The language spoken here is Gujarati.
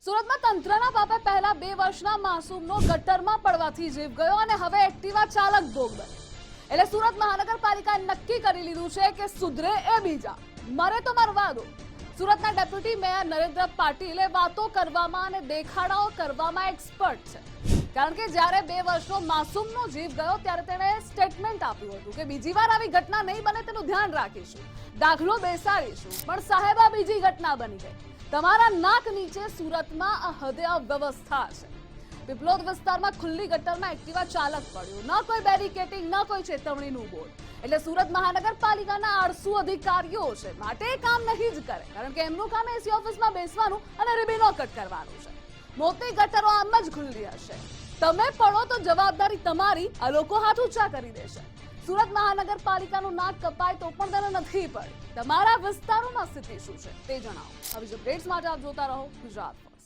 સુરતમાં તંત્રના પાપે પહેલા 2 વર્ષના માસૂમનો ગટરમાં પડવાથી જીવ ગયો અને હવે એક્ટિવા ચાલક ભોગ બન્યો. એટલે સુરત મહાનગરપાલિકાએ નક્કી કરી લીધું છે કે સુધરે એ બીજા, મરે તો મરવા દો. સુરતના ડેપ્યુટી મેયર નરેન્દ્ર પાટીલે વાતો કરવામાં અને દેખાડાઓ કરવામાં એક્સપર્ટ છે. કારણ કે જ્યારે 2 વર્ષનો માસૂમનો જીવ ગયો ત્યારે તેણે સ્ટેટમેન્ટ આપ્યું હતું કે બીજી વાર આવી ઘટના નહીં બને તેનું ધ્યાન રાખીશું, દાખલો બેસાડીશું. પણ સાહેબ, આ બીજી ઘટના બની ગઈ. તમારા નાક નીચે સુરતમાં આ હદે અવ્યવસ્થા છે. પીપલોદ વિસ્તારમાં ખુલ્લી ગટરમાં એક્ટિવા ચાલક પડ્યો, ન કોઈ બેરિકેટિંગ, ન કોઈ ચેતવણીનું બોર્ડ. એટલે સુરત મહાનગરપાલિકાના આળસુ અધિકારીઓ છે માટે એ કામ નહીં જ કરે, કારણ કે એમનું કામ એસી ઓફિસમાં બેસવાનું અને રિબીનો કટ કરવાનું છે. મોટી ગટરો આમ જ ખુલ્લી હશે, તમે પડો તો જવાબદારી તમારી. આ લોકો હાથ ઊંચા કરી દેશે. સુરત મહાનગરપાલિકાનું નાક કપાય તો પણ તેને નથી પડી. તમારા વિસ્તારોમાં સ્થિતિ શું છે તે જણાવો. આવી જ અપડેટ્સ માટે આપ જોતા રહો ગુજરાત.